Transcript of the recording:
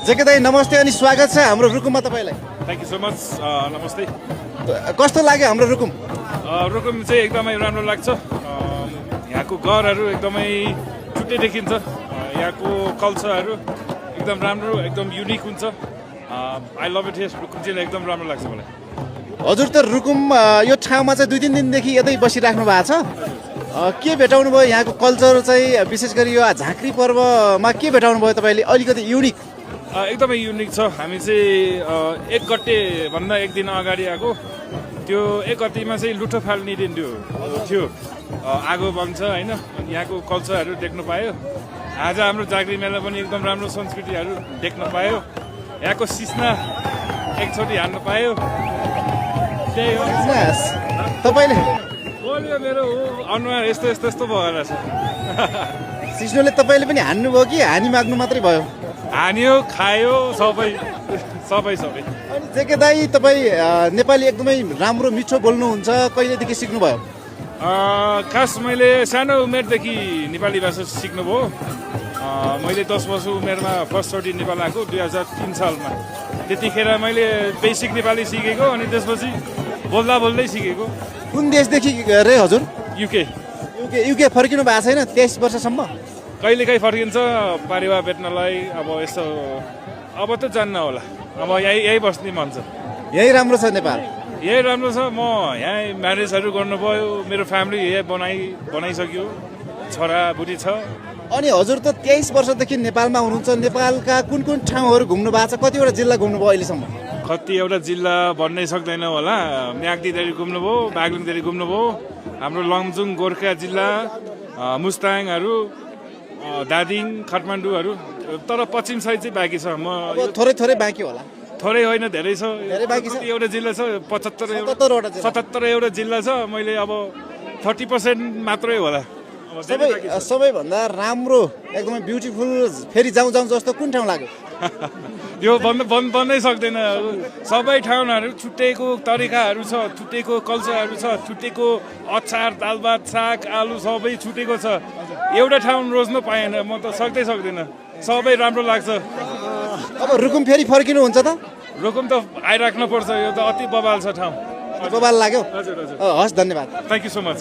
जेके दाइ नमस्ते अनि स्वागत छ हाम्रो रुकुममा तपाईँलाई। Thank you so much. नमस्ते। कस्तो लाग्यो हाम्रो रुकुम? रुकुम चाहिँ एकदमै राम्रो लाग्छ। यहाँको घरहरू एकदमै छुट्टै देखिन्छ। यहाँको कल्चरहरू एकदम राम्रो, एकदम युनिक हुन्छ। I love it here. Rukum चाहिँ एकदम राम्रो लाग्छ मलाई। हजुर त रुकुम यो ठाउँमा चाहिँ 2-3 दिनदेखि यतै बसिराख्नु भएको छ। के भेटाउनु भयो यहाँको कल्चर चाहिँ, विशेष गरी यो झाँक्री पर्वमा के भेटाउनु भयो तपाईँले अलिकति युनिक? एकदमै युनिक छ। हामी चाहिँ 1 गते भन्दा 1 दिन अगाडि आएको। त्यो 1 गतेमा चाहिँ लुठो फाल्ने दिन थियो। आगो बन्छ होइन। यहाँको कल्चरहरू देख्न पायो। आज हाम्रो झाँक्री मेला पनि एकदम राम्रो संस्कृतिहरू देख्न पायो। यहाँको सिस्ना एकचोटि हान्न पायो। त्यही हो। तपाईँले बोल्यो मेरो अनुहार यस्तो भएर छ। सिस्नोले तपाईँले पनि हान्नुभयो कि हानी माग्नु मात्रै भयो? हान्यो, खायो, सबै। अनि जेके दाइ तपाईँ नेपाली एकदमै राम्रो मिठो बोल्नुहुन्छ। कहिलेदेखि सिक्नुभयो? खास मैले सानो उमेरदेखि नेपाली भाषा सिक्नुभयो। मैले 10 वर्ष उमेरमा फर्स्टचोटि नेपाल आएको 2003 सालमा। त्यतिखेर मैले बेसिक नेपाली सिकेको अनि त्यसपछि बोल्दै सिकेको। कुन देशदेखि रे हजुर? युके फर्किनु भएको छैन 23 वर्षसम्म? कहिलेकाहीँ फर्किन्छ परिवार भेट्नलाई। अब यसो अब त जान्न होला। अब यही बस्ने मन छ। यही राम्रो छ नेपाल? यही राम्रो छ। म यहाँ म्यारेजहरू गर्नुभयो। मेरो फ्यामिली यही बनाइसक्यो। छोरा बुढी छ। अनि हजुर त 23 वर्षदेखि नेपालमा हुनुहुन्छ। नेपालका कुन ठाउँहरू घुम्नु भएको छ? कतिवटा जिल्ला घुम्नुभयो अहिलेसम्म? कतिवटा जिल्ला भन्नै सक्दैन होला। म्याग्दीदेखि घुम्नुभयो, बागलुङदेखि घुम्नुभयो, हाम्रो लमजुङ गोर्खा जिल्ला, मुस्ताङहरू, दार्जिलिङ, काठमाडौँहरू। तर पश्चिम साइड चाहिँ बाँकी छ। म थोरै बाँकी होला। थोरै होइन, धेरै छ। धेरै बाँकी छ। एउटा जिल्ला छ 77 एउटा जिल्ला छ। मैले अब 30% मात्रै होला। सबैभन्दा राम्रो एकदमै ब्युटिफुल फेरि जाउँ जस्तो कुन ठाउँ लाग्यो? यो भन्नै सक्दैन। सबै ठाउँहरू छुट्टेको तरिकाहरू छ, छुट्टेको कल्चरहरू छ, छुट्टेको अचार, दाल भात, साग, आलु सबै छुट्टेको छ। एउटा ठाउँ रोज्नु पाएन। म त सक्दैन। सबै राम्रो लाग्छ। अब रुकुम फेरि फर्किनुहुन्छ त? रुकुम त आइराख्नु पर्छ। यो त अति बवाल छ ठाउँ। बवाल लाग्यो? हजुर। हस्, धन्यवाद। Thank you so much.